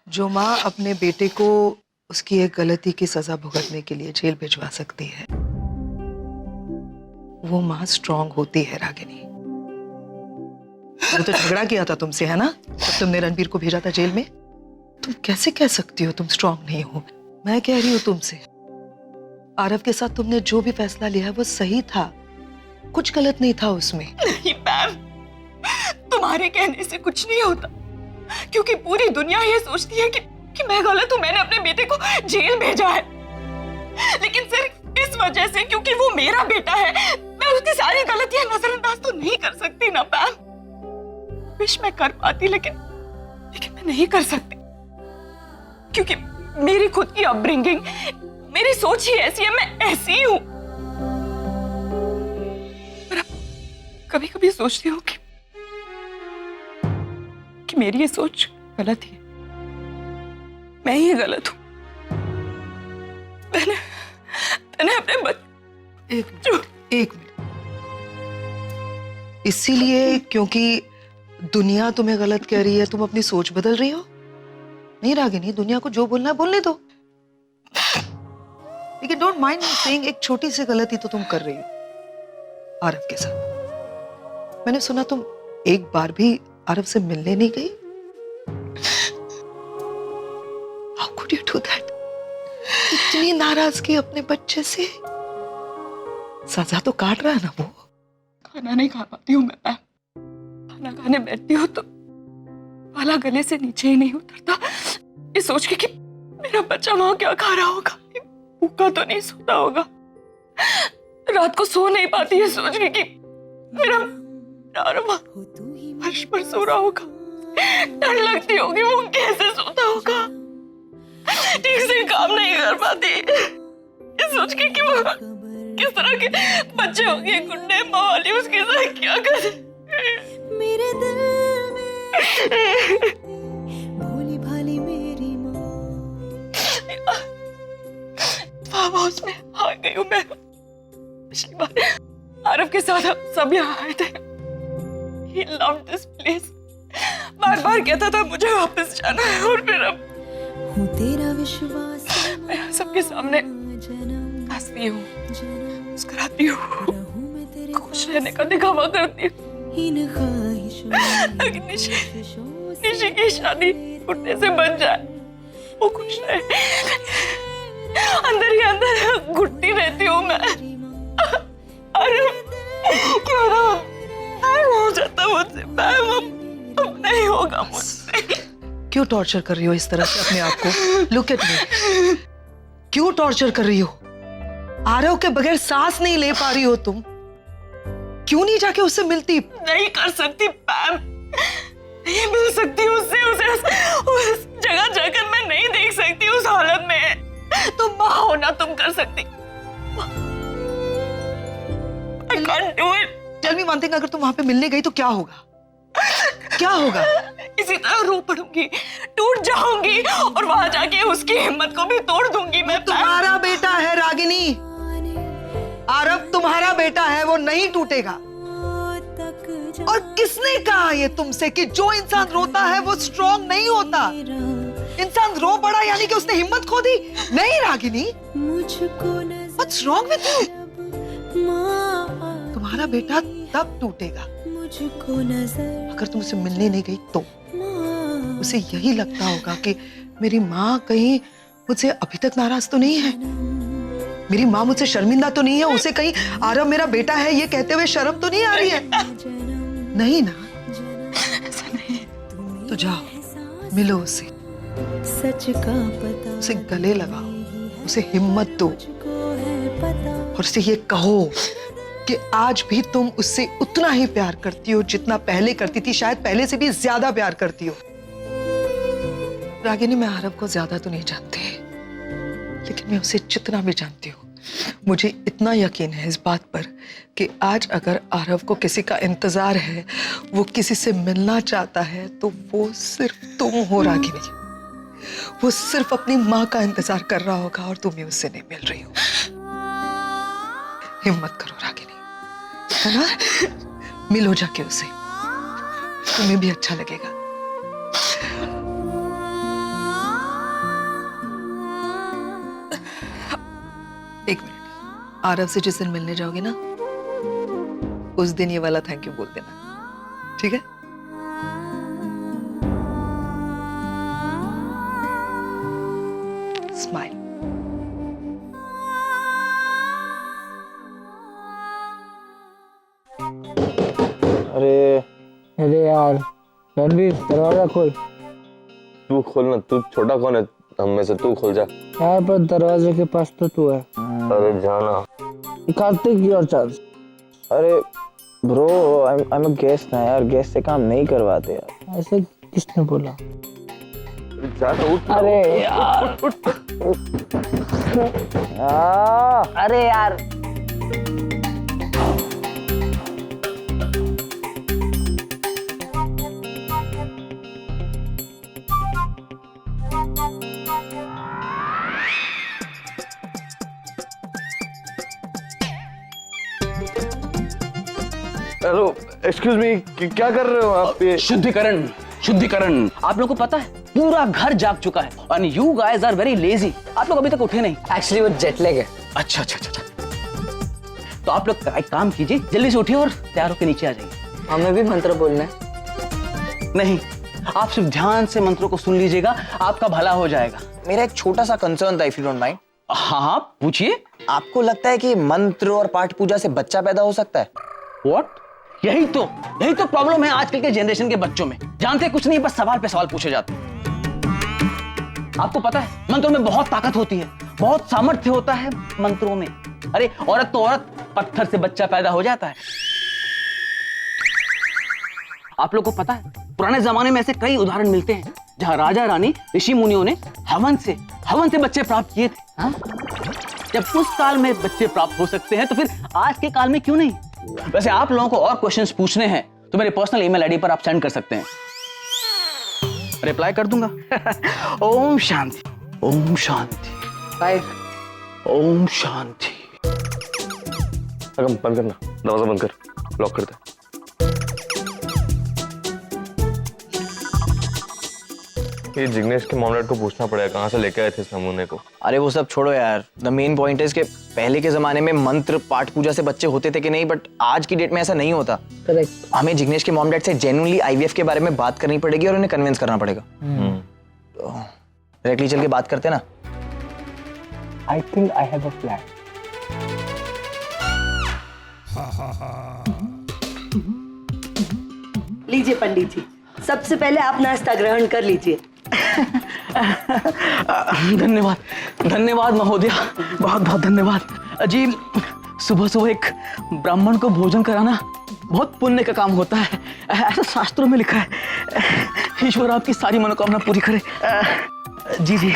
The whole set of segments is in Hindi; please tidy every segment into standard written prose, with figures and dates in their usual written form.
जो माँ अपने बेटे को उसकी एक गलती की सजा भुगतने के लिए जेल भिजवा सकती है, वो माँ स्ट्रांग होती है रागिनी। वो तो झगड़ा किया था तुमसे, है ना, जब तुमने रणबीर को भेजा था जेल में। तुम कैसे कह सकती हो तुम स्ट्रांग नहीं हो? मैं कह रही हूँ तुमसे, आरव के साथ तुमने जो भी फैसला लिया है वो सही था, कुछ गलत नहीं था उसमें। नहीं मैम, तुम्हारे कहने से कुछ नहीं होता, क्योंकि पूरी दुनिया ये सोचती है कि मैं गलत हूँ, मैंने अपने बेटे को जेल भेजा है। लेकिन सिर्फ इस वजह से, क्योंकि वो मेरा बेटा है, मैं उसकी सारी गलतियां नजरअंदाज तो नहीं कर सकती ना मैम। विश मैं कर पाती, लेकिन मैं नहीं कर सकती, क्योंकि मेरी खुद की अपब्रिंगिंग, मेरी सोच ही ऐसी है, मैं ऐसी ही हूँ। पर कभी कभी सोचती हूँ कि मेरी ये सोच गलत ही है, मैं ही गलत हूँ। मैंने अपने एक मिनट, इसीलिए क्योंकि दुनिया तुम्हें गलत कह रही है तुम अपनी सोच बदल रही हो? नहीं रागिनी, दुनिया को जो बोलना है बोलने दो, लेकिन डोंट माइंड मी सेइंग एक छोटी सी गलती तो तुम कर रही हो आरव के साथ। मैंने सुना तुम एक बार भी आरव से मिलने नहीं गई। How could you do that? इतनी नाराजगी अपने बच्चे से। सजा तो काट रहा है ना वो। खाना नहीं खा पाती हूँ मैं। खाना खाने बैठती हूँ तो वाला गले से नीचे ही नहीं उतरता, ये सोच के कि मेरा बच्चा वहां क्या खा रहा होगा, भूखा तो नहीं सोता होगा। रात को सो नहीं पाती है सोच के कि मेरा फर्श पर सो रहा होगा, डर लगती होगी वो कैसे सोता होगा। ठीक से काम नहीं कर पाती, ये सोच के कि वो किस तरह के बच्चे होंगे, गुंडे मवाली उसके साथ क्या करे। मेरे दिल में भोली भाली मेरी फार्म हाउस में आ गई हूँ मैं। पिछली बार आरव के साथ हम सब यहाँ आए थे। He loved this place. बार बार कहता था मुझे वापस जाना है, और फिर अब हूँ तेरा विश्वास मैं सबके सामने हंसती हूँ, मुस्कुराती हूँ, खुश रहने का दिखावा करती हूँ। लेकिन निशी की शादी उठने से बन जाए, वो खुश रहे, अंदर ही अंदर घुटती रहती हूँ मैं। अरे क्यों ना हो जाता मुझसे, अब नहीं होगा मुझसे। क्यों टॉर्चर कर रही हो इस तरह से अपने आप को? लुक एट मी, क्यों टॉर्चर कर रही हो? आरव के बगैर सांस नहीं ले पा रही हो तुम, क्यों नहीं जाके उससे मिलती? नहीं कर सकती पैम, नहीं मिल सकती उससे, उसे उस जगह जाकर मैं नहीं देख सकती उस हालत में। तुम माँ हो ना, तुम कर सकती। I can't do it. Tell me one thing, अगर तुम वहां पे मिलने गई तो क्या होगा? क्या होगा? इसी तरह रो पड़ूंगी, टूट जाऊंगी, और वहां जाके उसकी हिम्मत को भी तोड़ दूंगी मैं। तुम्हारा बेटा है रागिनी, आरव तुम्हारा बेटा है, वो नहीं टूटेगा। और किसने कहा ये तुमसे कि जो इंसान रोता है वो स्ट्रांग नहीं होता? इंसान रो पड़ा यानी कि उसने हिम्मत खो दी? नहीं Ragini, What's wrong with you? तुम्हारा बेटा तब टूटेगा अगर तुम उसे मिलने नहीं गई तो। उसे यही लगता होगा कि मेरी माँ कहीं मुझसे अभी तक नाराज तो नहीं है, मेरी माँ मुझसे शर्मिंदा तो नहीं है, उसे कहीं आरव मेरा बेटा है ये कहते हुए शर्म तो नहीं आ रही है? नहीं ना? ऐसा नहीं। तो जाओ मिलो उससे, सच का पता उसे गले लगाओ, उसे हिम्मत दो, और उसे ये कहो कि आज भी तुम उससे उतना ही प्यार करती हो जितना पहले करती थी, शायद पहले से भी ज्यादा प्यार करती हो। रागिनी, मैं आरव को ज्यादा तो नहीं जानती, लेकिन मैं उसे जितना भी जानती हूँ, मुझे इतना यकीन है इस बात पर कि आज अगर आरव को किसी का इंतजार है, वो किसी से मिलना चाहता है, तो वो सिर्फ तुम हो रागिनी। वो सिर्फ अपनी माँ का इंतजार कर रहा होगा और तुम्हें उससे नहीं मिल रही हो। हिम्मत करो रागिनी, है ना? मिलो जाके उसे, तुम्हें भी अच्छा लगेगा। आरव से जिस दिन मिलने जाओगे ना, उस दिन ये वाला थैंक यू बोल देना, ठीक है? स्माइल। अरे यार रणवीर, दरवाजा खोल। तू खोल ना, तू छोटा कौन है हम में से, तू खोल जा। यार पर दरवाजे के पास तो तू है। अरे जाना। Kartik, your chance. अरे bro, I am a guest ना यार, गेस्ट से काम नहीं करवाते यार। ऐसे किसने बोला? जा तो उठ। अरे यार, अरे यार, हेलो, एक्सक्यूज मी, क्या कर रहे हो आप ये? शुद्धिकरण, शुद्धिकरण। आप लोगों को पता है पूरा घर जाग चुका है and you guys are very lazy. आप लोग अभी तक उठे नहीं। एक्चुअली वो जेट लैग है। अच्छा अच्छा अच्छा अच्छा। तो आप लोग एक काम कीजिए, जल्दी से उठिए और तैयार होकर नीचे आ जाइए। हमें भी मंत्र बोलना है। नहीं, आप सिर्फ ध्यान से मंत्रों को सुन लीजिएगा, आपका भला हो जाएगा। मेरा एक छोटा सा कंसर्न था, इफ यू डोंट माइंड। हाँ हाँ पूछिए। आपको लगता है कि मंत्र और पाठ पूजा से बच्चा पैदा हो सकता है? व्हाट? यही तो प्रॉब्लम है आजकल के जनरेशन के बच्चों में। जानते कुछ नहीं, बस सवाल पे सवाल पूछे जाते हैं। आपको पता है मंत्रों में बहुत ताकत होती है, बहुत सामर्थ्य होता है मंत्रों में। अरे औरत तो औरत, पत्थर से बच्चा पैदा हो जाता है। आप लोग को पता है पुराने जमाने में ऐसे कई उदाहरण मिलते हैं जहां राजा रानी ऋषि मुनियों ने हवन से बच्चे प्राप्त किए थे। हाँ? जब उस काल में बच्चे प्राप्त हो सकते हैं तो फिर आज के काल में क्यों नहीं? वैसे आप लोगों को और क्वेश्चंस पूछने हैं तो मेरे पर्सनल ईमेल आईडी पर आप सेंड कर सकते हैं, रिप्लाई कर दूंगा। ओम शांति, ओम शांति, बाय। ओम शांति। अगम बंद करना, दरवाजा बंद कर, लॉक कर दे। ये जिग्नेश के मॉम-डैड को पूछना पड़ेगा कहाँ से लेके आए थे इस नमूने को। अरे वो सब छोड़ो यार, द मेन पॉइंट इज कि पहले के जमाने में मंत्र पाठ पूजा से बच्चे होते थे कि नहीं, बट आज की डेट में ऐसा नहीं होता। करेक्ट। हमें जिग्नेश के मॉम डैड से जेन्युइनली आईवीएफ के बारे में बात करनी पड़ेगी और उन्हें कन्विंस करना पड़ेगा। तो डायरेक्टली चल के बात करते हैं ना। I think I have a plan. लीजिए पंडित जी, सबसे पहले आप नाश्ता ग्रहण कर लीजिए। धन्यवाद महोदय, बहुत बहुत धन्यवाद जी। सुबह सुबह एक ब्राह्मण को भोजन कराना बहुत पुण्य का काम होता है, ऐसा शास्त्रों में लिखा है। ईश्वर आपकी सारी मनोकामना पूरी करे। जी जी।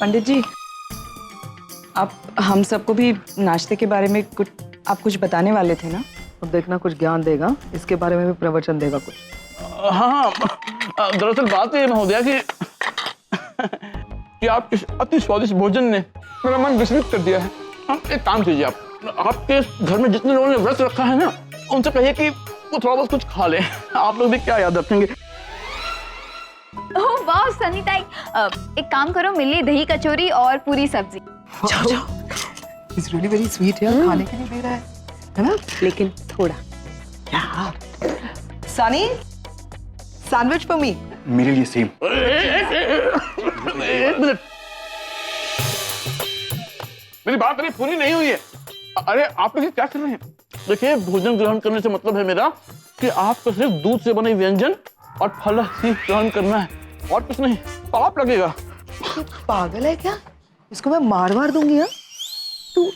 पंडित जी, आप हम सबको भी नाश्ते के बारे में कुछ बताने वाले थे ना? अब देखना कुछ ज्ञान देगा, इसके बारे में भी प्रवचन देगा कुछ। हाँ, दरअसल बात ये महोदय कि आप इस अति स्वादिष्ट भोजन ने मेरा मन विचलित कर दिया है। आप एक काम कीजिए, आपके घर में जितने लोगों ने व्रत रखा है ना, उनसे कहिए कि वो थोड़ा बहुत कुछ खा ले। आप लोग भी क्या याद रखेंगे। ओह वाह सनी ताई, एक काम करो, मिली दही कचौरी और पूरी सब्जी। जाओ जाओ। It's really very sweet यार, खाने के लिए दे रहा है ना? लेकिन थोड़ा। क्या? Sunny, sandwich for me. मेरे लिए सेम। एक मिनट, मेरी बात अभी पूरी नहीं हुई है। अरे आप लोग क्या कर रहे हैं? देखिए, भोजन ग्रहण करने से मतलब है मेरा कि आपको सिर्फ दूध से बने व्यंजन और फल ही ग्रहण करना है और कुछ नहीं। पाप लगेगा। पागल है क्या? इसको मैं मार दूंगी। हाँ, तू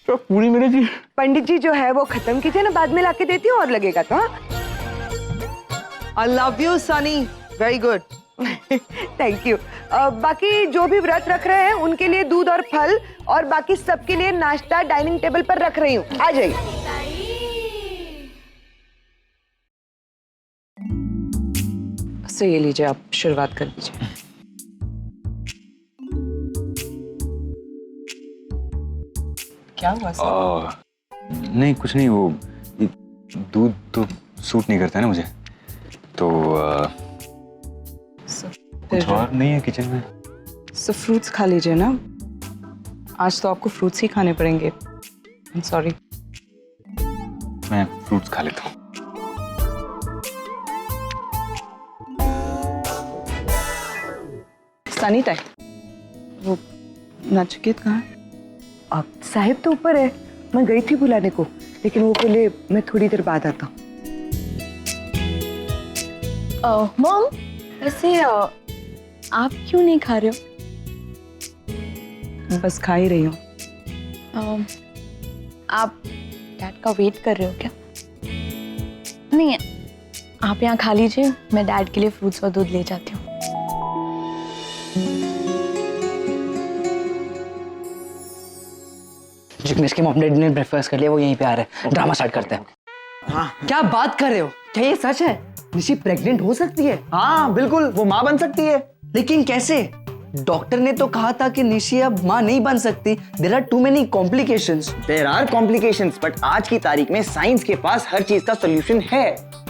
तो पूरी मिलेगी। पंडित जी जो है वो खत्म कीजिए ना, बाद में लाके देती हूँ और लगेगा तो। I love you, Sunny. Very good. Thank you. बाकी जो भी व्रत रख रहे हैं उनके लिए दूध और फल, और बाकी सबके लिए नाश्ता डाइनिंग टेबल पर रख रही हूँ, आ जाइए। तो ये लीजिए, आप शुरुआत कर दीजिए। क्या हुआ सर? नहीं कुछ नहीं, वो दूध तो सूट नहीं करता है ना मुझे, तो कुछ और नहीं है किचन में। सो फ्रूट्स खा लीजिए ना, आज तो आपको फ्रूट्स ही खाने पड़ेंगे। सॉरी। मैं फ्रूट्स खा लेता हूँ। सनी टाइम, वो नचिकेत कहाँ है? अब साहिब तो ऊपर है, मैं गई थी बुलाने को, लेकिन वो बोले मैं थोड़ी देर बाद आता हूँ। मॉम, वैसे आप क्यों नहीं खा रहे बस खा ही रही हूँ। हो? आप डैड का वेट कर रहे हो क्या? नहीं, आप यहाँ खा लीजिए, मैं डैड के लिए फ्रूट्स और दूध ले जाती हूँ। जिग्नेश के मॉम डैडी ने ब्रेकफास्ट कर लिया, वो यहीं पे आ रहे हैं, ड्रामा स्टार्ट करते हैं। हाँ क्या बात कर रहे हो? क्या ये सच है? निशी प्रेग्नेंट हो सकती है? हाँ बिल्कुल, वो माँ बन सकती है। लेकिन कैसे? डॉक्टर ने तो कहा था कि निशी अब माँ नहीं बन सकती। There are too many complications. There are complications, but आज की तारीख में साइंस के पास हर चीज का सोल्यूशन है।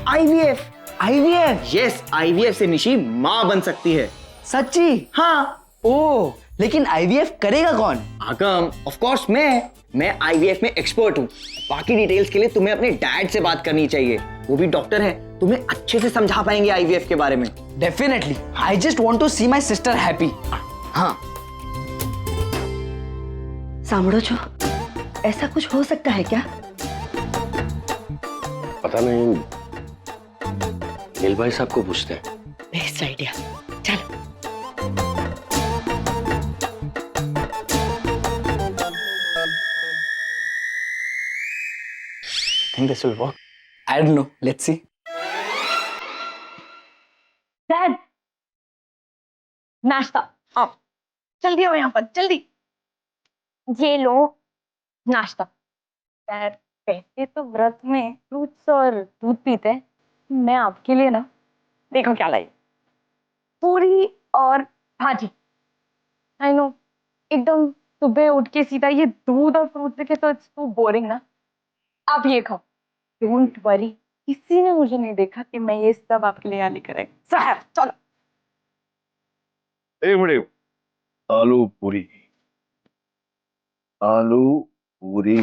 आईवीएफ। आईवीएफ? यस, आईवीएफ से निशी माँ बन सकती है। सच्ची? हाँ। ओ, लेकिन आईवीएफ करेगा कौन? आगम, ऑफ कोर्स मैं आईवीएफ में एक्सपर्ट हूँ। बाकी डिटेल्स के लिए तुम्हें अपने डैड से बात करनी चाहिए, वो भी डॉक्टर है, तुम्हें अच्छे से समझा पाएंगे आईवीएफ के बारे में। Definitely, I just want to see my sister happy. हाँ। सामड़ो छो, ऐसा कुछ हो सकता है क्या? पता नहीं, नील भाई साहब को पूछते हैं। बेस्ट आइडिया, चलो। I think this will work. I don't know, let's see. Dad, नाश्ता आप जल्दी आओ यहाँ पर, जल्दी। ये लो नाश्ता। डैड, वैसे तो व्रत में फ्रूट्स और दूध पीते हैं, मैं आपके लिए ना देखो क्या लाई, पूरी और भाजी। आई नो, एकदम सुबह उठ के सीधा ये दूध और फ्रूट देखे तो इट्स टू बोरिंग ना। आप ये खाओ, डोंट वरी, किसी ने मुझे नहीं देखा कि मैं ये सब आपके लिए यहाँ लेकर आई। साहब चलो। एक मिनट, आलू पूरी, आलू पूरी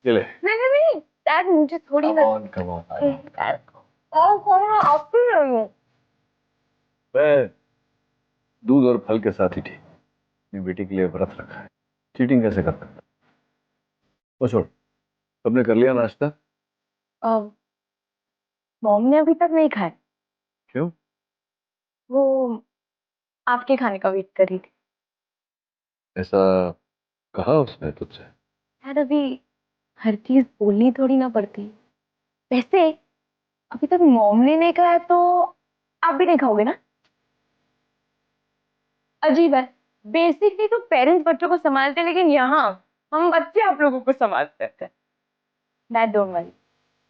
ले ले। नहीं, डैड मुझे थोड़ी ना। Come on. डैड, आपको ही रही हूँ। मैं दूध और फल के साथ ही थी, अपनी बेटी के लिए व्रत रखा है, चीटिंग कैसे कर सकता? वो छोड़, सबने कर लिया नाश्ता? मॉम ने अभी तक नहीं खाया। क्यों? वो आपके खाने का वेट कर रही थी। ऐसा कहा उसने तुझसे? यार, अभी हर चीज बोलनी थोड़ी ना पड़ती। वैसे अभी तक मॉम ने नहीं खाया तो आप भी नहीं खाओगे ना? अजीब है, बेसिकली तो पेरेंट्स बच्चों को संभालते हैं, लेकिन यहाँ हम बच्चे आप लोगों को संभालते हैं। डैड डोंट वरी,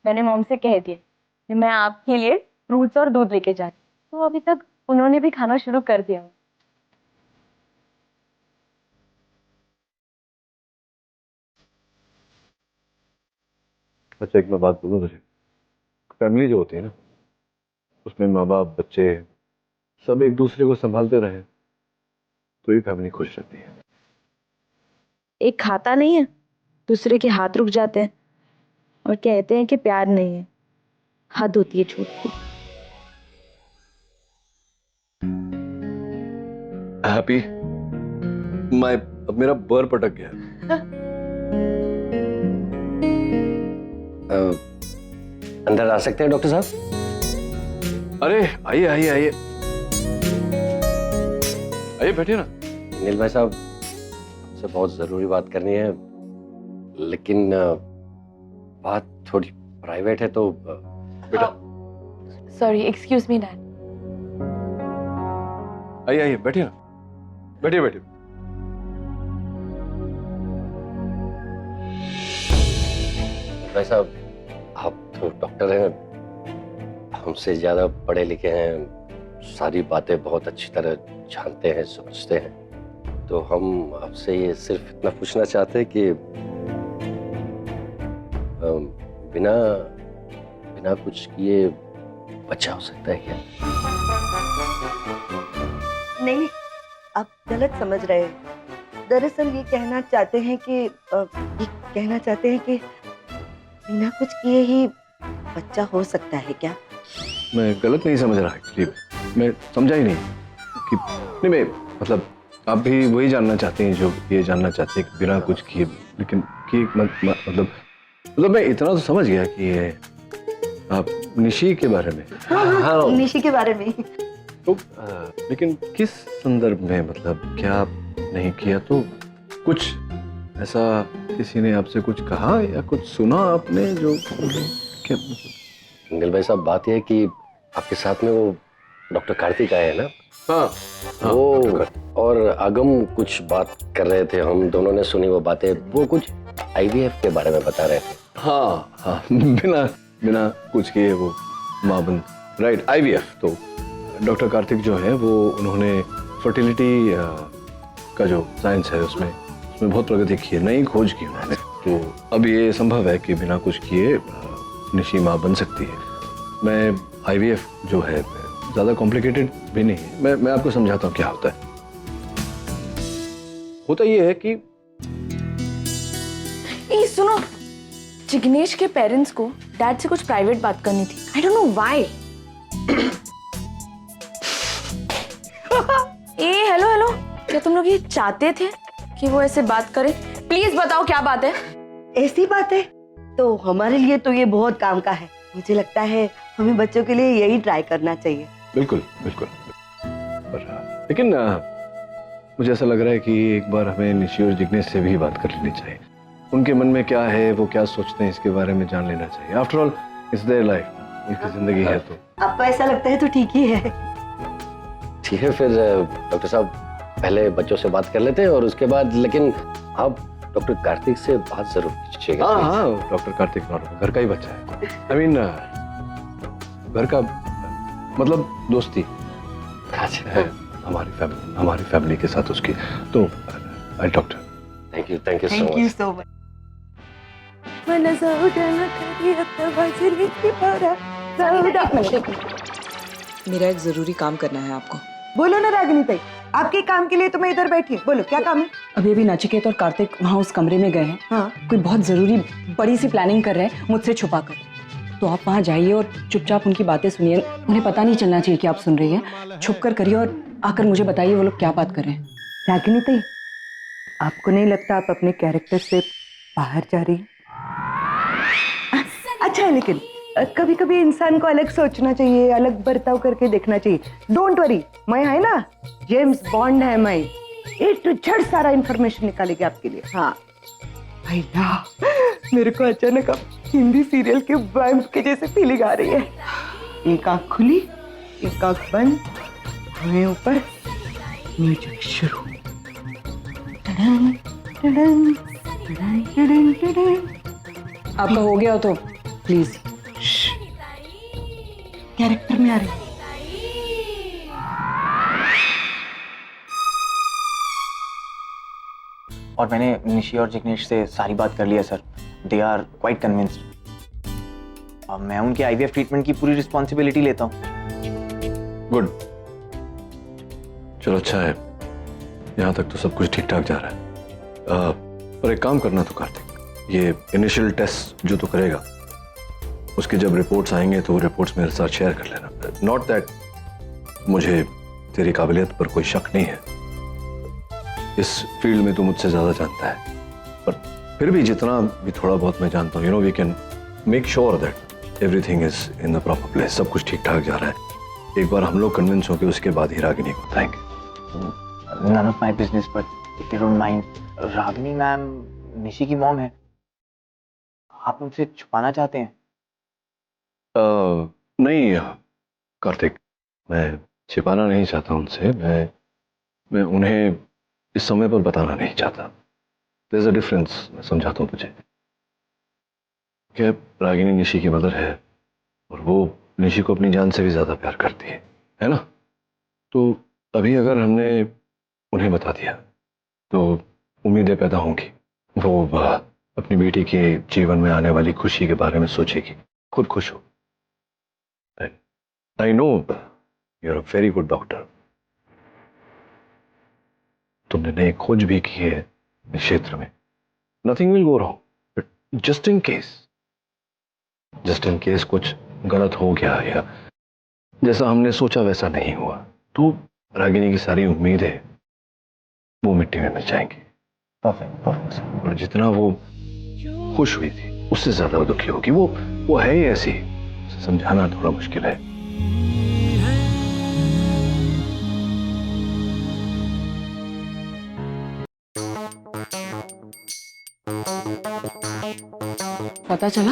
मैंने मॉम से कह दिया कि मैं आपके लिए फ्रूट्स और दूध लेके जा रही हूँ, तो अभी तक उन्होंने भी खाना शुरू कर दिया। अच्छा, एक मैं बात बोलूं तुझे, फैमिली जो होती है ना, उसमें माँ बाप बच्चे सब एक दूसरे को संभालते रहे तो ये फैमिली खुश रहती है। एक खाता नहीं है, दूसरे के हाथ रुक जाते हैं और कहते हैं कि प्यार नहीं है। हद होती है झूठ की। हैप्पी, अब मेरा बर पटक गया। अंदर आ सकते हैं डॉक्टर साहब? अरे आइए आइए आइए आइए, बैठिए ना। नील भाई साहब, आपसे बहुत जरूरी बात करनी है, लेकिन बात थोड़ी प्राइवेट है, तो बेटा। Sorry, excuse me dad. आइए आइए, बैठिए ना, बैठिए बैठिए। भाई साहब, आप तो डॉक्टर हैं, हमसे ज्यादा पढ़े लिखे हैं, सारी बातें बहुत अच्छी तरह जानते हैं, समझते हैं, तो हम आपसे ये सिर्फ इतना पूछना चाहते हैं कि बिना बिना कुछ किए बच्चा हो सकता है क्या? नहीं, आप गलत समझ रहे हैं। दरअसल ये कहना चाहते हैं कि बिना कुछ किए ही बच्चा हो सकता है क्या? मैं गलत नहीं समझ रहा एक्चुअली, मैं समझा ही नहीं कि नहीं, मैं मतलब आप भी वही जानना चाहते हैं जो ये जानना चाहते हैं कि बिना कुछ किए, लेकिन कि मतलब मैं इतना तो समझ गया कि ये आप निशी के बारे में। हाँ, निशी के बारे में। तो लेकिन किस संदर्भ में, मतलब क्या नहीं किया? तो कुछ ऐसा किसी ने आपसे कुछ कहा या कुछ सुना आपने जो क्या? मंगल भाई साहब, बात यह है कि आपके साथ में वो डॉक्टर कार्तिक आए हैं ना? हाँ, वो और आगम कुछ बात कर रहे थे, हम दोनों ने सुनी वो बातें। वो कुछ आईवीएफ के बारे में बता रहे थे। हाँ, बिना कुछ किए वो माँ बन, राइट, आईवीएफ। तो डॉक्टर कार्तिक जो है वो उन्होंने फर्टिलिटी का जो साइंस है उसमें बहुत प्रगति की है, नई खोज की उन्होंने। तो अब ये संभव है कि बिना कुछ किए निशी माँ बन सकती है। मैं आईवीएफ जो है ज़्यादा कॉम्प्लिकेटेड भी नहीं है, मैं आपको समझाता हूँ क्या होता है। होता ये है कि ए सुनो, जिग्नेश के पेरेंट्स को डैड से कुछ प्राइवेट बात करनी थी। I don't know why. A hello, क्या तुम लोग ये चाहते थे कि वो ऐसे बात करे? प्लीज बताओ क्या बात है। ऐसी बात है तो हमारे लिए तो ये बहुत काम का है। मुझे लगता है हमें बच्चों के लिए यही ट्राई करना चाहिए। बिल्कुल। लेकिन मुझे ऐसा लग रहा है कि एक बार हमें निशी और जिग्नेश से भी बात कर लेनी चाहिए। उनके मन में क्या है, वो क्या सोचते हैं, इसके बारे में जान लेना चाहिए। After all it's their life, उनकी जिंदगी है। तो आपको ऐसा लगता है तो ठीक ही है। ठीक है, फिर डॉक्टर साहब पहले बच्चों से बात कर लेते हैं और उसके बाद, लेकिन आप डॉक्टर कार्तिक से बात जरूर कीजिएगा। हाँ, डॉक्टर कार्तिक घर का ही बच्चा है। आई मीन घर का मतलब दोस्ती है हमारी फैमिली के साथ उसकी। तो आई doctor, thank you so much. मेरा एक जरूरी काम करना है आपको। बोलो ना रागिनी ताई, आपके काम के लिए तो मैं इधर बैठी हूँ। बोलो क्या काम है? अभी अभी नचिकेत और कार्तिक वहाँ उस कमरे में गए हैं। हाँ। कोई बहुत जरूरी बड़ी सी प्लानिंग कर रहे हैं मुझसे छुपा कर। तो आप वहाँ जाइए और चुपचाप उनकी बातें सुनिए। उन्हें पता नहीं चलना चाहिए कि आप सुन रही हैं। छुप कर करिए और आकर मुझे बताइए वो लोग क्या बात कर रहे हैं। रागिनी ताई, आपको नहीं लगता आप अपने कैरेक्टर से बाहर जा रही? अच्छा है, लेकिन कभी कभी इंसान को अलग सोचना चाहिए, अलग बर्ताव करके देखना चाहिए। डोंट वरी, मैं है ना, जेम्स बॉन्ड है मैं। ए टू जेड सारा इंफॉर्मेशन निकालेगी आपके लिए। हाँ भैया, मेरे को अचानक अब हिंदी सीरियल के वैम्प के जैसे फीलिंग आ रही है। एक आंख खुली, एक आंख बंद, धुएं ऊपर, म्यूजिक शुरू। आपका हो गया हो तो प्लीज कैरेक्टर में आ रही। और मैंने निशी और जिग्नेश से सारी बात कर लिया sir. They are quite convinced. अब मैं उनके आईवीएफ ट्रीटमेंट की पूरी रिस्पॉन्सिबिलिटी लेता हूँ। गुड, चलो अच्छा है, यहाँ तक तो सब कुछ ठीक ठाक जा रहा है। पर एक काम करना तो कार्तिक, ये इनिशियल टेस्ट जो तो करेगा, उसके जब रिपोर्ट्स आएंगे तो वो रिपोर्ट्स मेरे साथ शेयर कर लेना। नॉट दैट मुझे तेरी काबिलियत पर कोई शक नहीं है, इस फील्ड में तू मुझसे ज्यादा जानता है, पर फिर भी जितना भी थोड़ा बहुत मैं जानता हूँ, we can make sure that everything is in the proper place. सब कुछ ठीक ठाक जा रहा है। एक बार हम लोग कन्विंस हो के उसके बाद ही रागिनी को बताएंगे। None of my business, but if you don't mind, Ragini ma'am Nishi की मॉम है। आप उनसे छुपाना चाहते हैं? नहीं कार्तिक, मैं छिपाना नहीं चाहता उनसे। मैं उन्हें इस समय पर बताना नहीं चाहता। देयर इज अ डिफरेंस, मैं समझाता हूँ तुझे। क्या रागिनी निशी की मदर है और वो निशी को अपनी जान से भी ज्यादा प्यार करती है ना? तो अभी अगर हमने उन्हें बता दिया तो उम्मीदें पैदा होंगी, वो अपनी बेटी के जीवन में आने वाली खुशी के बारे में सोचेगी, खुद खुश हो। I know you are a very good doctor, तुमने नई खोज भी की है इस क्षेत्र में। Nothing will go wrong, but just in case कुछ गलत हो गया या जैसा हमने सोचा वैसा नहीं हुआ, तो रागिनी की सारी उम्मीदें वो मिट्टी में मिल जाएंगी। परफेक्ट। और जितना वो खुश हुई थी उससे ज्यादा वो दुखी होगी। वो है ही ऐसी, उसे समझाना थोड़ा मुश्किल है। पता चला?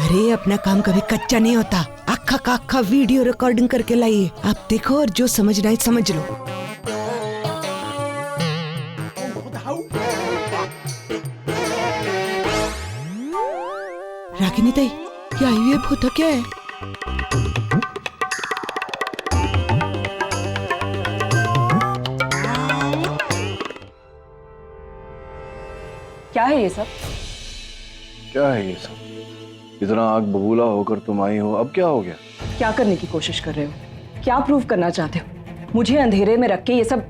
अरे अपना काम कभी कच्चा नहीं होता, अक्खा का अक्खा वीडियो रिकॉर्डिंग करके लाइए। आप देखो और जो समझना है समझ लो। रागिनी ताई, ये आईवीएफ होता क्या है? क्या है ये सब? क्या है ये सब? इतना आग बबूला होकर तुम आई हो, अब क्या हो गया? क्या करने की कोशिश कर रहे हो? क्या प्रूव करना चाहते हो? मुझे अंधेरे में रख के ये सब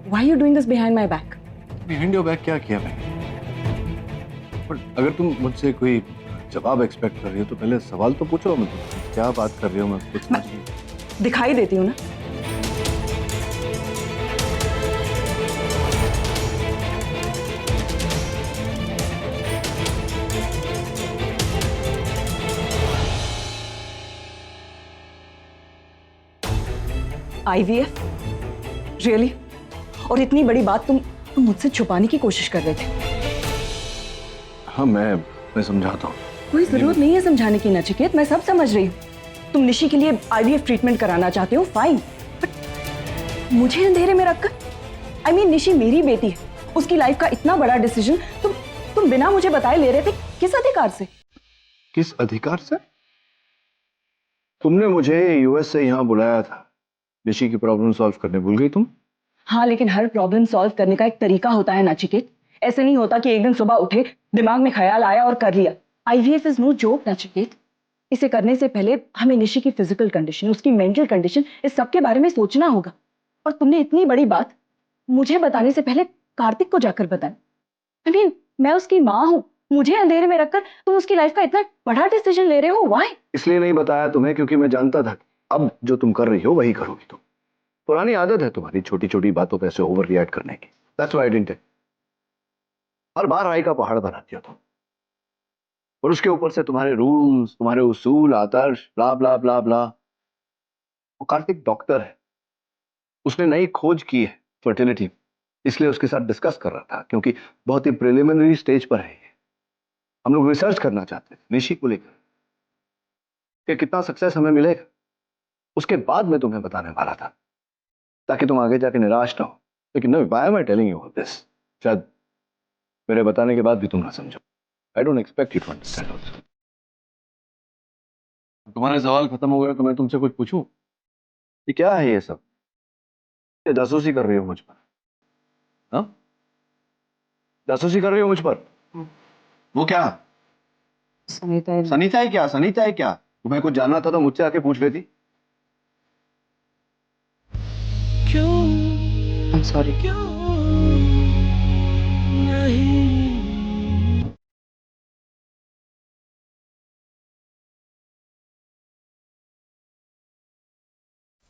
why you doing this behind my back? Behind your back क्या किया मैंने? पर अगर तुम मुझसे कोई जवाब एक्सपेक्ट कर रही हो तो पहले सवाल तो पूछो। मतलब क्या बात कर रही हो? मैं कुछ समझ नहीं। दिखाई देती हूँ ना? IVF? रियली? और इतनी बड़ी बात तुम मुझसे छुपाने की कोशिश कर रहे थे? हाँ, मैं समझाता हूँ। कोई जरूरत नहीं है समझाने की नचिकेत, मैं सब समझ रही हूँ। तुम निशी के लिए IVF ट्रीटमेंट कराना चाहते हो, फाइन, बट मुझे अंधेरे में रखकर, I mean, निशी मेरी बेटी है, उसकी लाइफ का इतना बड़ा डिसीजन तुम बिना मुझे बताए ले रहे थे। किस अधिकार से? किस अधिकार से? तुमने मुझे US से यहाँ बुलाया था निशी की प्रॉब्लम सॉल्व करने, भूल गई तुम? हाँ, लेकिन हर प्रॉब्लम सॉल्व करने का एक तरीका होता है नचिकेत। ऐसे नहीं होता कि एक दिन सुबह उठे, दिमाग में ख्याल आया और कर लिया। IVF is no joke Nachiket. इसे करने से पहले हमें निशी की फिजिकल कंडीशन, उसकी मेंटल कंडीशन, इस सब के बारे में सोचना होगा। और तुमने इतनी बड़ी बात मुझे बताने से पहले कार्तिक को जाकर बताया। I mean, मैं उसकी माँ हूँ, मुझे अंधेरे में रखकर तुम उसकी लाइफ का इतना बड़ा डिसीजन ले रहे हो, व्हाई? इसलिए नहीं बताया तुम्हें क्योंकि मैं जानता था कि अब जो तुम कर रही हो वही करोगी तुम। पुरानी आदत है तुम्हारी छोटी छोटी बातों पे ऐसे ओवर रिएक्ट करने की। That's why I didn't take। हर बार राय का पहाड़ बनाती हो तुम, और उसके ऊपर से तुम्हारे रूल्स, तुम्हारे उसूल, आदर्श, ब्ला ब्ला ब्ला ब्ला। वो कार्तिक डॉक्टर है, उसने नई खोज की है फर्टिलिटी, इसलिए उसके साथ डिस्कस कर रहा था क्योंकि बहुत ही प्रिलिमिनरी स्टेज पर है ये। हम लोग रिसर्च करना चाहते थे निशी को लेकर कि कितना सक्सेस हमें मिलेगा, उसके बाद मैं तुम्हें बताने वाला था ताकि तुम आगे जाके निराश ना हो। लेकिन no, why am I telling you this? शायद मेरे बताने के बाद भी तुम ना समझो। I don't expect you to understand also. तुम्हारे सवाल खत्म हो गए तो मैं तुमसे कुछ पूछूं? ये क्या है ये सब? ये जासूसी कर रही हो मुझ पर? हाँ, जासूसी कर रही हो मुझ पर? वो क्या? सनीता है क्या? सनीता है क्या? तुम्हें कुछ जानना था तो मुझसे आके पूछ लेती। I'm sorry.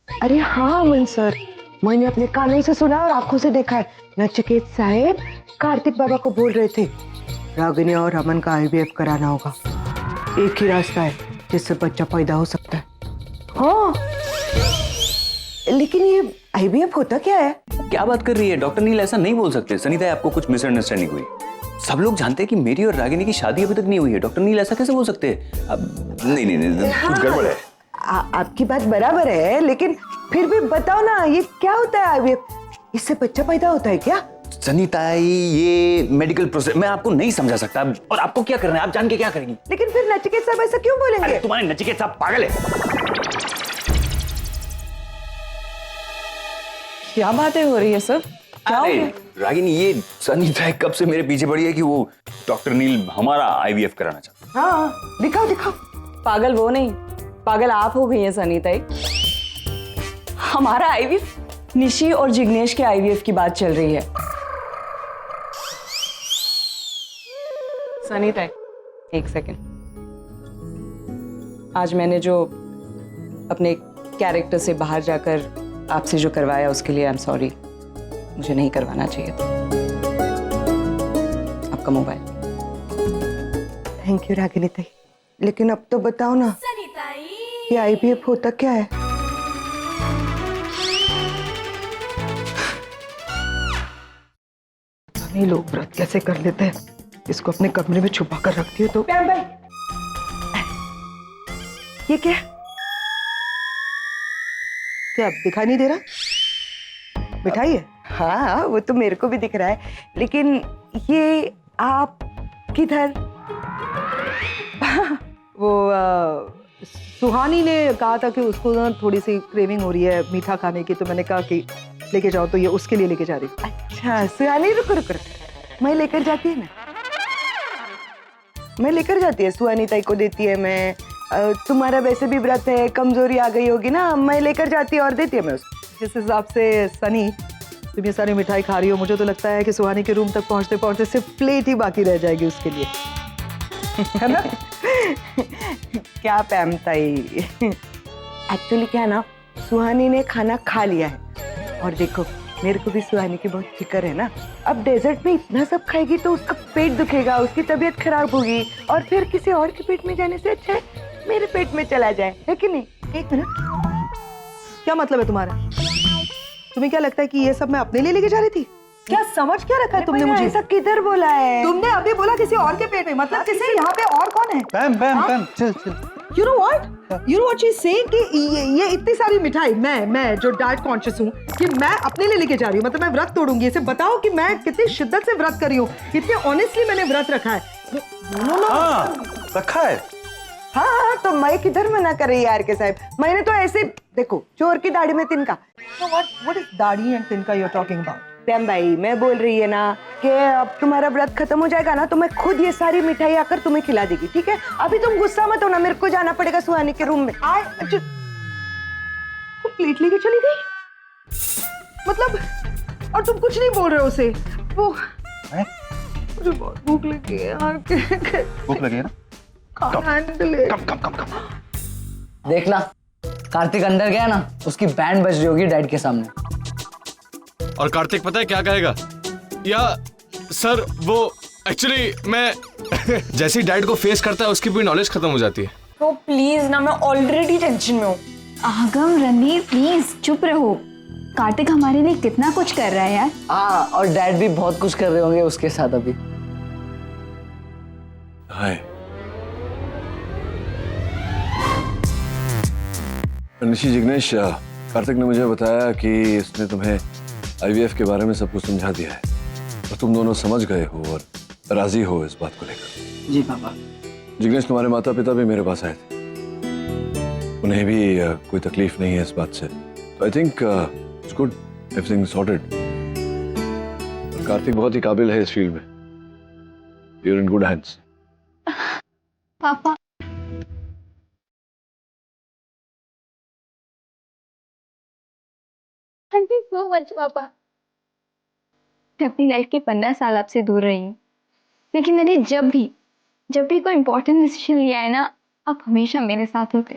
अरे हाँ अमन सर, मैंने अपने कानों से सुना और आंखों से देखा है। नचिकेत साहब कार्तिक बाबा को बोल रहे थे रागिनी और अमन का IVF कराना होगा। एक ही रास्ता है जिससे बच्चा पैदा हो सकता है। हाँ, लेकिन ये IVF होता क्या है? क्या बात कर रही है? डॉक्टर नील ऐसा नहीं बोल सकते। सनीता, आपको कुछ मिसअंडरस्टैंडिंग हुई। सब लोग जानते हैं कि मेरी और रागिनी की शादी अभी तक नहीं हुई है। डॉक्टर नील ऐसा कैसे बोल सकते हैं? अब नहीं, कुछ गड़बड़ है। आपकी बात बराबर है, लेकिन फिर भी बताओ ना, ये क्या होता है IVF? इससे बच्चा पैदा होता है क्या? सनीता, ये मेडिकल प्रोसेस मैं आपको नहीं समझा सकता। और आपको क्या करना है? आप जान के क्या करेंगी? लेकिन फिर नचिकेत साहब ऐसा क्यों बोलेंगे? अरे तुम्हारे नचिकेत साहब पागल है। क्या बातें हो रही है सर? क्या हो अरे गया? रागिनी, ये सनीता कब से मेरे पीछे पड़ी है कि वो डॉक्टर नील हमारा आईवीएफ कराना चाहता है। हाँ दिखाओ दिखाओ। पागल वो नहीं, पागल आप हो गई हैं सनीता। हमारा आईवीएफ, निशी और जिग्नेश के आईवीएफ की बात चल रही है। सनीता एक सेकंड, आज मैंने जो अपने कैरेक्टर से बाहर जाकर आपसे जो करवाया उसके लिए आई एम सॉरी, मुझे नहीं करवाना चाहिए था। आपका मोबाइल। थैंक यू रागिनी ताई, लेकिन अब तो बताओ ना ये आईवीएफ होता क्या है? नहीं, लोग व्रत कैसे कर लेते हैं, इसको अपने कमरे में छुपा कर रखती है तो। भाई ये क्या क्या दिखाई नहीं दे रहा? मिठाई है? हाँ वो तो मेरे को भी दिख रहा है, लेकिन ये आप किधर? वो सुहानी ने कहा था कि उसको ना थोड़ी सी क्रेविंग हो रही है मीठा खाने की, तो मैंने कहा कि लेके जाओ, तो ये उसके लिए लेके जा रही हूँ। अच्छा सुहानी, रुको रुको मैं लेकर जाती है ना, मैं लेकर जाती है, सुहानी ताई को देती है मैं। तुम्हारा वैसे भी व्रत है, कमजोरी आ गई होगी ना, मैं लेकर जाती है और देती है मैं उसको। जिस हिसाब से सनी तुम ये सारी मिठाई खा रही हो, मुझे तो लगता है कि सुहानी के रूम तक पहुंचते पहुंचते सिर्फ प्लेट ही बाकी रह जाएगी उसके लिए, है ना? क्या पैम ताई, एक्चुअली क्या है ना, सुहानी ने खाना खा लिया है और देखो मेरे को भी सुहानी की बहुत फिक्र है ना। अब डेजर्ट में इतना सब खाएगी तो उसका पेट दुखेगा, उसकी तबीयत खराब होगी और फिर किसी और के पेट में जाने से अच्छा है मेरे पेट में चला जाए, है कि नहीं? एक मिनट, क्या मतलब है तुम्हारा? तुम्हें क्या लगता है कि ये सब मैं अपने लिए लेके जा रही थी? क्या समझ क्या रखा है तुमने मुझे? ऐसा किधर बोला है? तुमने अभी बोला किसी और के पेट में, मतलब किसी यहाँ पे और कौन है? पैम पैम पैम चल चल। You know what? You know what she's saying कि ये इतनी सारी मिठाई मैं जो डाइट कॉन्शियस हूँ कि मैं अपने लिए लेके जा रही हूँ, मतलब मैं व्रत तोड़ूंगी। इसे बताओ कि मैं कितनी शिद्दत से व्रत कर रही हूँ, कितने ऑनेस्टली मैंने व्रत रखा है। रखा है। हाँ तो मैं किधर मना कर रही यार के साहब, मैंने तो ऐसे देखो चोर की दाढ़ी में तिनका। What is दाढ़ी एंड तिनका you're talking about? प्याम भाई मैं बोल रही है ना कि अब तुम्हारा व्रत खत्म हो जाएगा ना तो मैं खुद ये सारी मिठाई आकर तुम्हें खिला देगी, ठीक है? अभी तुम गुस्सा मत होना, मेरे को जाना पड़ेगा सुहानी के रूम में। वो प्लेट लेके चली गई, मतलब, और तुम कुछ नहीं बोल रहे हो उसे? वो मुझे बहुत भूख लगी है यार। भूख लगी है ना? कम। देखना कार्तिक अंदर गया ना, उसकी बैंड बज रही होगी डैड के सामने। और कार्तिक पता है क्या कहेगा? या सर वो एक्चुअली मैं जैसे ही डैड को फेस करता है उसकी पूरी नॉलेज खत्म हो जाती है। तो प्लीज ना, मैं ऑलरेडी टेंशन में हूँ। आगम रणवीर प्लीज चुप रहो, कार्तिक हमारे लिए कितना कुछ कर रहा है यार। हाँ और डैड भी बहुत कुछ कर रहे होंगे उसके साथ अभी। हाय निशी, जिग्नेश, कार्तिक ने मुझे बताया कि इसने तुम्हें आईवीएफ के बारे में सब कुछ समझा दिया है और तुम दोनों समझ गए हो और राजी हो इस बात को लेकर। जी पापा। जिग्नेश, तुम्हारे माता पिता भी मेरे पास आए थे, उन्हें भी कोई तकलीफ नहीं है इस बात से, तो I think it's good, everything sorted. Kartik बहुत ही काबिल है इस फील्ड में, you are in good hands. पापा थैंक यू सो मच पापा। मैं अपनी लाइफ के 15 साल आपसे दूर रही हूँ, लेकिन मैंने जब भी कोई इम्पोर्टेंट डिसीजन लिया है ना, आप हमेशा मेरे साथ होते।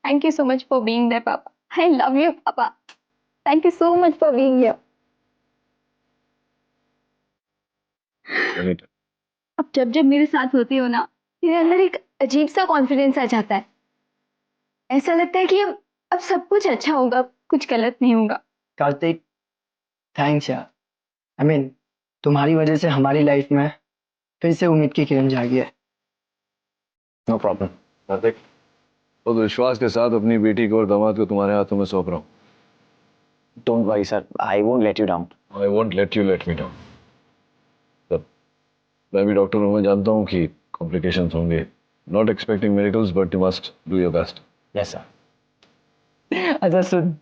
Thank you so much for being there पापा। आई लव यू पापा। Thank you so much for being here. अब जब मेरे साथ होती हो ना, मेरे अंदर एक अजीब सा कॉन्फिडेंस आ जाता है। ऐसा लगता है कि अब सब कुछ अच्छा होगा, कुछ गलत नहीं होगा। कार्तिक थैंक्स यार, आई मीन तुम्हारी वजह से हमारी लाइफ में फिर से उम्मीद की किरण जागी है। नो प्रॉब्लम कार्तिक, तो विश्वास के साथ अपनी बेटी को और दामाद को तुम्हारे हाथों में सौंप रहा हूँ। Don't worry sir, I won't let you down. I won't let you let me down. तब मैं भी डॉक्टर हूँ, मैं जानता हूँ कि कॉम्प्लिकेशंस होंगे, not expecting miracles but you must do your best. Yes sir. अच्छा सुन,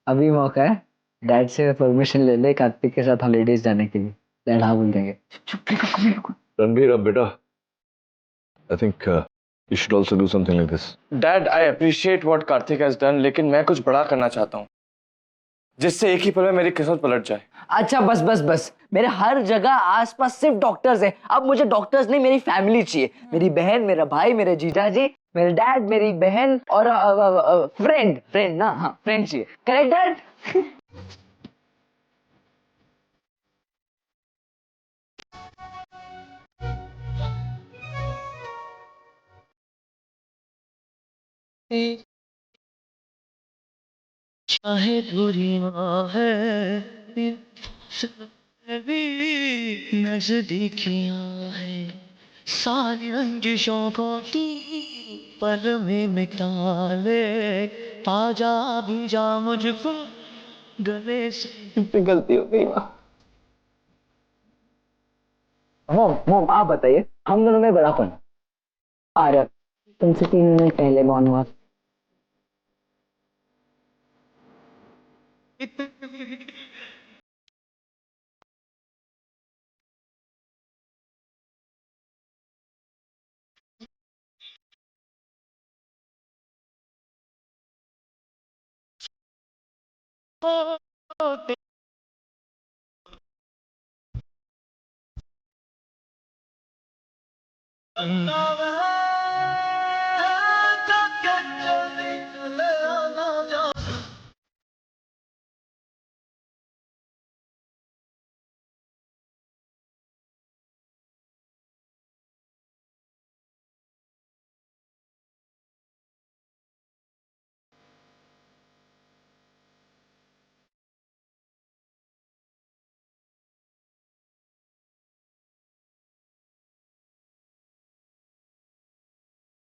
अभी मौका है, डैड से परमिशन ले ले कार्तिक के साथ हॉलीडेज जाने के लिए। डैड हाँ बोल देंगे। रणबीर, अब बेटा, I think you should also do something like this. Dad I appreciate what Kartik has done, लेकिन मैं कुछ बड़ा करना चाहता हूँ जिससे एक ही पल में मेरी किस्मत पलट जाए। अच्छा बस बस बस, मेरे हर जगह आसपास सिर्फ डॉक्टर्स हैं। अब मुझे डॉक्टर्स नहीं, मेरी फैमिली चाहिए। मेरी बहन, मेरा भाई, मेरे जीजा जी, मेरे डैड, मेरी बहन और फ्रेंड ना, हाँ फ्रेंड चाहिए। Correct dad? चाहे दूरी है नजदीकियां है, सारी रंजिशों को पल में मिटा ले, आजा भी जा मुझको गले से। गलती हो गई माँ। मोम आप बताइए, हम दोनों में बड़ा कौन? आरव तुमसे 3 मिनट पहले बॉर्न हुआ।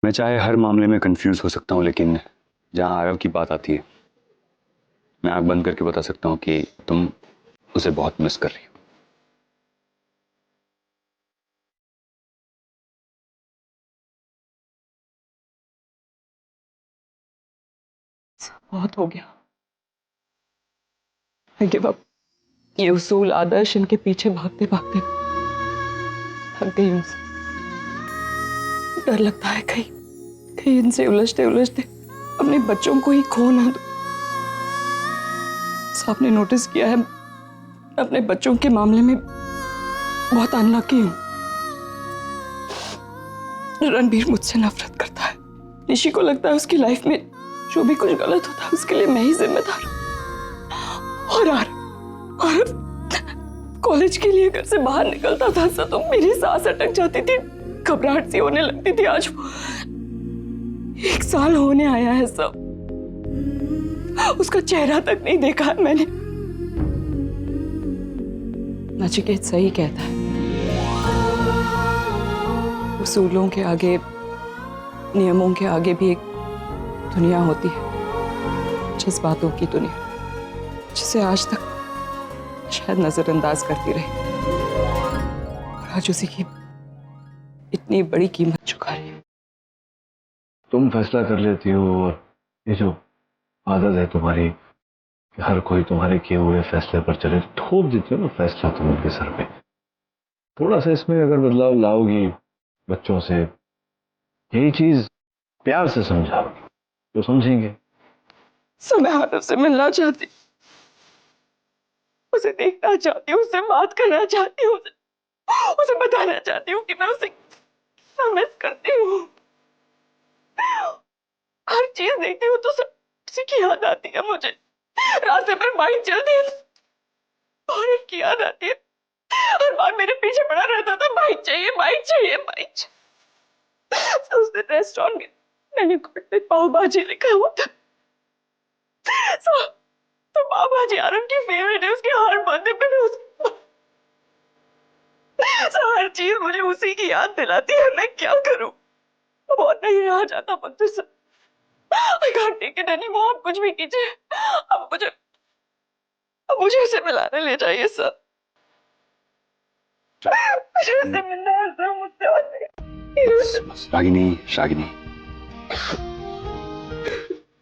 मैं चाहे हर मामले में कंफ्यूज हो सकता हूँ, लेकिन जहाँ आरव की बात आती है, मैं आंख बंद करके बता सकता हूँ कि तुम उसे बहुत मिस कर रही हो। बहुत हो गया। I give up। ये उसूल, आदर्श, इनके पीछे भागते भागते थक गई उनसे। डर लगता है कहीं इनसे उलझते उलझते अपने बच्चों को ही खो ना दूं। आपने नोटिस किया है, अपने बच्चों के मामले में बहुत अनलकी हूं। रणबीर मुझसे नफरत करता है। निशी को लगता है उसकी लाइफ में जो भी कुछ गलत होता है उसके लिए मैं ही जिम्मेदार हूं। और कॉलेज के लिए घर से बाहर निकलता था तो मेरी सांस अटक जाती थी, घबराहट सी होने लगती थी। आज 1 साल होने आया है, सब उसका चेहरा तक नहीं देखा है मैंने। नचिकेत सही कहता है, उसूलों के आगे, नियमों के आगे भी एक दुनिया होती है, जज्बातों की दुनिया, जिसे आज तक शायद नजरअंदाज करती रही। और आज उसी की इतनी बड़ी कीमत चुका रही है। तुम फैसला कर लेती हो, और ये जो आदत है तुम्हारी कि हर कोई तुम्हारे किए हुए फैसले पर चले, थोप देती हो ना फैसला तुम उनके सर पे। थोड़ा सा इसमें अगर बदलाव लाओगी बच्चों से, यही चीज प्यार से समझाओगी तो समझेंगे। मैं आरव से मिलना चाहती, उसे देखना चाहती हूँ, उससे बात करना चाहती हूँ, उसे बताना चाहती हूँ कि मैं उसे मिस करती हूँ। हर चीज देखती हूँ तो सब उसी की याद आती है मुझे। रास्ते पर बाइक चलती है और उसकी याद आती है। हर बार मेरे पीछे पड़ा रहता था, बाइक चाहिए, बाइक चाहिए, बाइक चाहिए। उस दिन रेस्टोरेंट में मैंने कार्ड पे पाव भाजी लिखा हुआ था। तो पाव भाजी आरव की फेवरेट है, उसके हर बर्थडे पे मैं हर चीज मुझे उसी की याद दिलाती है। मैं क्या करूं? बहुत नहीं रहा जाता मुझसे सब। I can't take it anymore। आप कुछ भी कीजिए, अब मुझे उसे मिलाने ले जाइए सर। मुझे उसे मिलना है सर, मुझसे। रागिनी,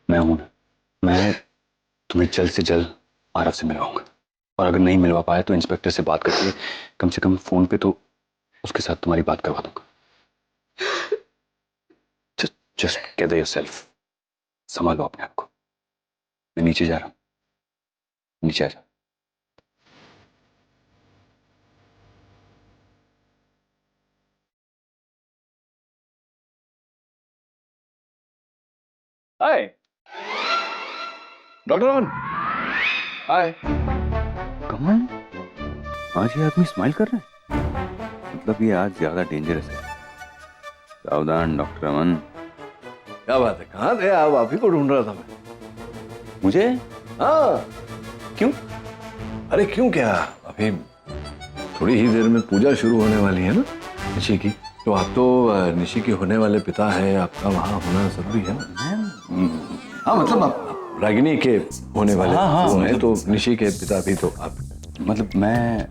मैं हूं ना, मैं तुम्हें जल्द से जल्द आरव से मिलवाऊंगा, और अगर नहीं मिलवा पाया तो इंस्पेक्टर से बात करके कम से कम फोन पे तो उसके साथ तुम्हारी बात करवा दूंगा। जस्ट गैदर योरसेल्फ, संभालो अपने आप को। मैं नीचे जा रहा हूं, नीचे आ जा। हाय डॉक्टर अमन। हाय। कमल, आज ये आदमी स्माइल कर रहा है, मतलब ये आज ज्यादा डेंजरस है। सावधान डॉक्टर अमन। क्या बात है, कहाँ थे आप ही को ढूंढ रहा था मैं। मुझे? हाँ। क्यों? अरे क्यों क्या, अभी थोड़ी ही देर में पूजा शुरू होने वाली है ना निशी की, तो आप तो निशी के होने वाले पिता है, आपका वहाँ होना जरूरी है ना। हाँ मतलब आप रागिनी के होने वाले वो हैं, तो निशी के पिता भी तो आप। मतलब मैं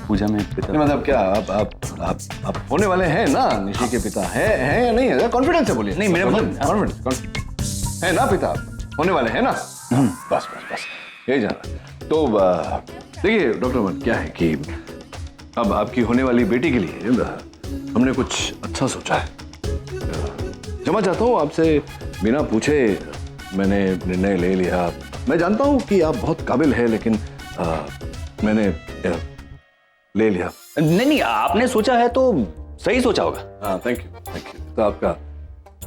पूजा में पिता, मतलब क्या आप होने वाले हैं ना, निशी के पिता हैं या नहीं है? कॉन्फिडेंस से बोलिए। नहीं मेरा मतलब कॉन्फिडेंस है ना, पिता होने वाले हैं ना। बस यही जाना। तो देखिए डॉक्टर अमन, क्या है कि अब आपकी होने वाली बेटी के लिए हमने कुछ अच्छा सोचा है। क्षमा चाहता हूँ आपसे, बिना पूछे मैंने निर्णय ले लिया। मैं जानता हूँ कि आप बहुत काबिल है, लेकिन मैंने ले लिया। नहीं आपने सोचा है तो सही सोचा होगा। हाँ थैंक यू। तो आपका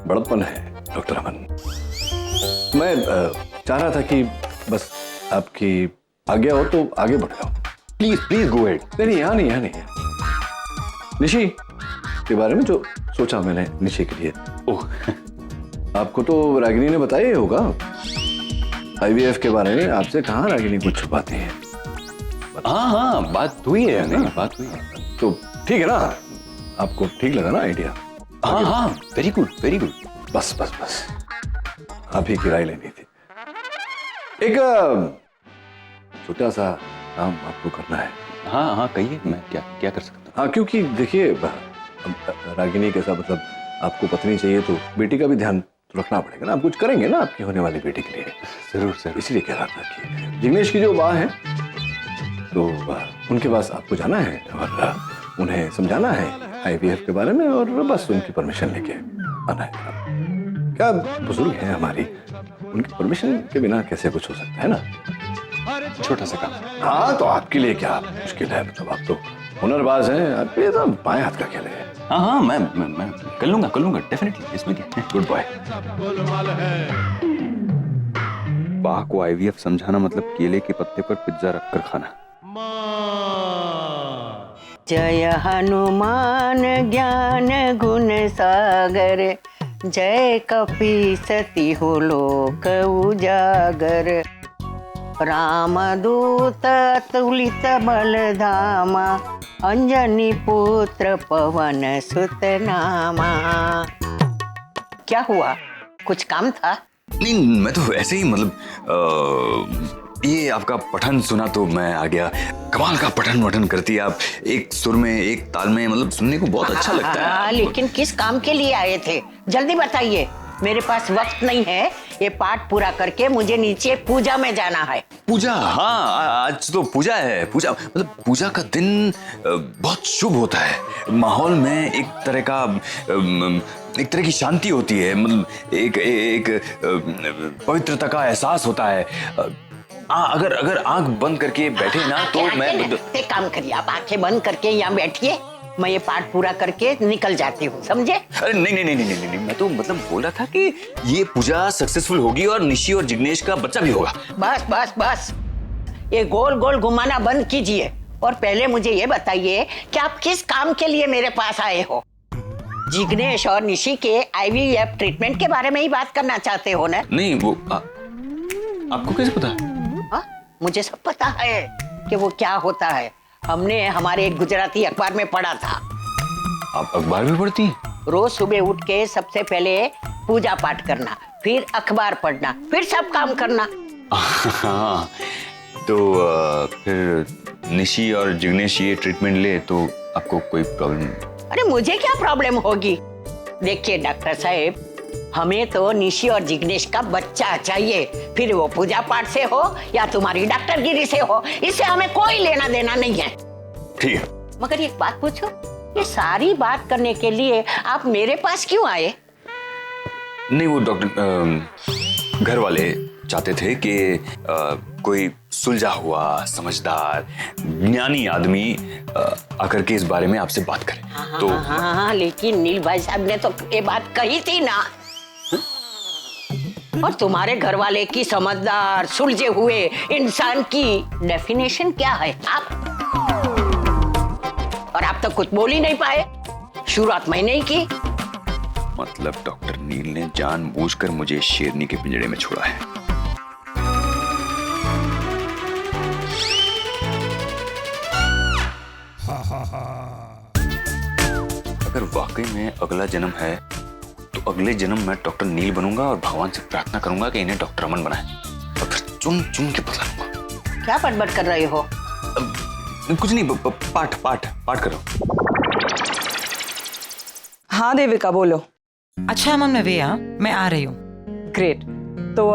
बड़प्पन है डॉक्टर अमन। मैं चाह रहा था कि बस आपकी आज्ञा हो तो आगे बढ़ जाओ। Please go ahead. नहीं यहाँ नहीं। निशी के बारे में जो सोचा मैंने निशी के लिए, ओह आपको तो रागिनी ने बताया ही होगा। IVF के बारे में आपसे कहाँ रागिनी कुछ छुपाती है। हाँ बात हुई है। नहीं बात हुई है तो ठीक है ना, आपको ठीक लगा ना आइडिया? हाँ वेरी गुड। बस आप ही की राय लेनी थी। एक छोटा सा काम आपको करना है। हाँ कहिए, मैं क्या कर सकता हूँ? हाँ क्योंकि देखिए रागिनी के साथ मतलब आपको पत्नी चाहिए, तो बेटी का भी ध्यान तो रखना पड़ेगा ना। आप कुछ करेंगे ना आपकी होने वाली बेटी के लिए? जरूर। इसलिए कह रहा था कि जिग्नेश की जो माँ है, तो उनके पास आपको जाना है और उन्हें समझाना है IVF के बारे में, और बस उनकी परमिशन लेके आना है। क्या बुजुर्ग हैं हमारी, उनकी परमिशन के बिना कैसे कुछ हो सकता है ना। छोटा सा काम। हाँ तो आपके लिए क्या मुश्किल है, मतलब आप तो हुनरबाज हैं, आप ये तो बाएं हाथ का खेल है। हाँ मैं कर लूंगा डेफिनेटली, इसमें क्या। Good boy. बा को IVF समझाना मतलब केले के पत्ते पर पिज्जा रखकर खाना। जय हनुमान ज्ञान गुण सागर, जय कपी सती हो लोक उजागर, रामदूत तुलित बल धामा, अंजनी पुत्र पवन सुत नामा। क्या हुआ, कुछ काम था? नहीं मैं तो ऐसे ही, मतलब ये आपका पठन सुना तो मैं आ गया। कमाल का पठन वठन करती है आप, एक सुर में एक ताल में, मतलब सुनने को बहुत अच्छा लगता है। लेकिन किस काम के लिए आए थे, जल्दी बताइए, मेरे पास वक्त नहीं है। ये पाठ पूरा करके मुझे नीचे पूजा में जाना है। पूजा? हाँ आज तो पूजा है। पूजा मतलब पूजा का दिन बहुत शुभ होता है। माहौल में एक तरह की शांति होती है, मतलब एक पवित्रता का एहसास होता है। अगर आंख बंद करके बैठे ना तो मैं एक काम करिए, आप आंखें बंद करके यहाँ बैठिए, मैं ये पाठ पूरा करके निकल जाती हूँ, समझे? अरे नहीं, मैं तो मतलब बोल रहा था कि ये पूजा सक्सेसफुल होगी और निशी और जिग्नेश का बच्चा भी होगा। बस ये गोल गोल घुमाना बंद कीजिए, और पहले मुझे ये बताइए कि आप किस काम के लिए मेरे पास आए हो? जिग्नेश और निशी के IVF ट्रीटमेंट के बारे में ही बात करना चाहते हो ना? नहीं वो आपको कैसे पता? मुझे सब पता है कि वो क्या होता है। हमने हमारे एक गुजराती अखबार में पढ़ा था। आप अखबार में पढ़ती हैं? रोज सुबह उठ के सबसे पहले पूजा पाठ करना, फिर अखबार पढ़ना, फिर सब काम करना। हाँ तो फिर निशी और जिग्नेश ये ट्रीटमेंट ले तो आपको कोई प्रॉब्लम? अरे मुझे क्या प्रॉब्लम होगी? देखिए डॉक्टर साहब, हमें तो निशी और जिग्नेश का बच्चा चाहिए, फिर वो पूजा पाठ से हो या तुम्हारी डॉक्टरगिरी से हो, इससे हमें कोई लेना देना नहीं है। ठीक है। मगर एक बात पूछो, ये सारी बात करने के लिए आप मेरे पास क्यों आए? नहीं, वो डॉक्टर घर वाले चाहते थे कि कोई सुलझा हुआ समझदार ज्ञानी आदमी आकर के इस बारे में आपसे बात करे। तो हाँ, लेकिन नील भाई साहब ने तो ये बात कही थी ना। और तुम्हारे घर वाले की समझदार सुलझे हुए इंसान की डेफिनेशन क्या है आप? और आप तो कुछ बोल ही नहीं पाए, शुरुआत मैंने ही की। मतलब डॉक्टर नील ने जानबूझकर मुझे शेरनी के पिंजरे में छोड़ा है। अगर वाकई में अगला जन्म है तो अगले जन्म में डॉक्टर नील बनूंगा और भगवान से प्रार्थना करूंगा कि इन्हें डॉक्टर अमन बनाए और फिर चुन चुन के बदलाऊंगा। क्या बड़बड़ कर रहे हो? कुछ नहीं, पाठ पाठ पाठ करो। हाँ देविका बोलो। अच्छा अमन, मैं भैया मैं आ रही हूँ। ग्रेट। तो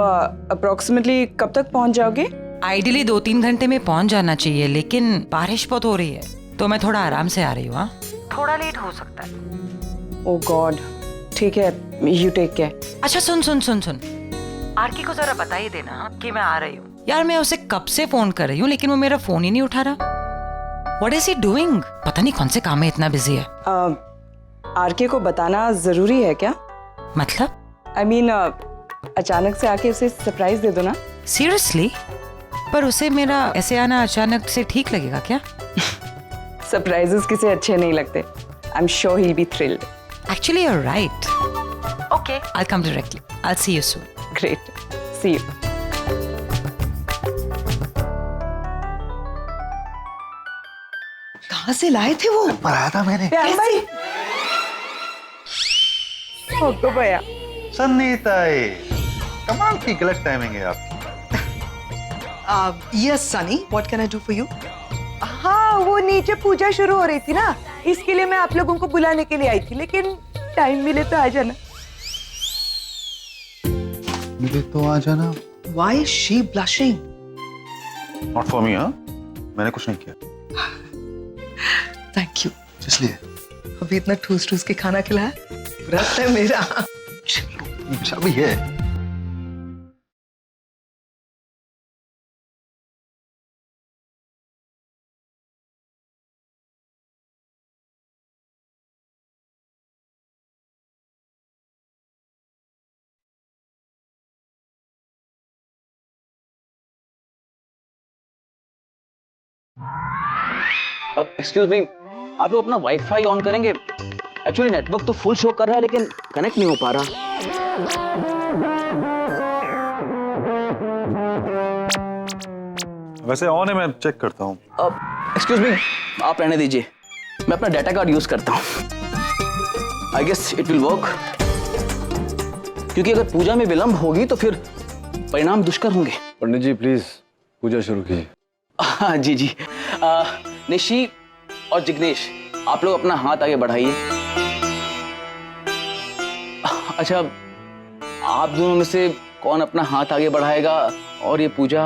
अप्रोक्सीमेटली कब तक पहुंच जाओगे? आइडियली 2-3 घंटे में पहुंच जाना चाहिए, लेकिन बारिश बहुत हो रही है तो मैं थोड़ा आराम से आ रही हूँ। हाँ, थोड़ा लेट हो सकता है। ओह गॉड, ठीक है, यू टेक केयर। अच्छा सुन सुन सुन सुन, आरके को जरा बता ही देना कि मैं आ रही हूँ। यार मैं उसे कब से फोन कर रही हूँ लेकिन वो मेरा फोन ही नहीं उठा रहा। What is he doing? पता नहीं कौन से काम में इतना बिजी है। आरके को बताना जरूरी है क्या? मतलब आई मीन अचानक से आके उसे सरप्राइज दे दो ना। सीरियसली? पर उसे मेरा ऐसे आना अचानक से ठीक लगेगा क्या? सरप्राइजेस किसे अच्छे नहीं लगते। I am sure he will be thrilled. Actually, you're right. Okay, I'll come directly. I'll see you soon. Great. See you. कहाँ से लाए थे वो? पढ़ाया था मैंने। भाई हो भैया सन्नीता, कमाल की गलत टाइमिंग है आपकी। Yes, Sunny. What can I do for you? हाँ, वो नीचे पूजा शुरू हो रही थी ना, इसके लिए मैं आप लोगों को बुलाने के लिए आई थी, लेकिन टाइम मिले तो आ जाना। मिले तो आ जाना। Why is she blushing? Not for me, हाँ? मैंने कुछ नहीं किया। Thank you. इसलिए अभी इतना ठूस ठूस के खाना खिलाया, व्रत है मेरा। अच्छा भी है। एक्सक्यूज मी, आप लोग अपना वाईफाई ऑन करेंगे? एक्चुअली नेटवर्क तो फुल शो कर रहा है लेकिन कनेक्ट नहीं हो पा रहा। वैसे ऑन है, मैं चेक करता हूँ। एक्सक्यूज मी, आप रहने दीजिए, मैं अपना डाटा कार्ड यूज करता हूँ। I guess it will work, क्योंकि अगर पूजा में विलंब होगी तो फिर परिणाम दुष्कर होंगे। पंडित जी प्लीज पूजा शुरू कीजिए। हाँ जी जी। निशी और जिग्नेश, आप लोग अपना हाथ आगे बढ़ाइए। अच्छा, आप दोनों में से कौन अपना हाथ आगे बढ़ाएगा और ये पूजा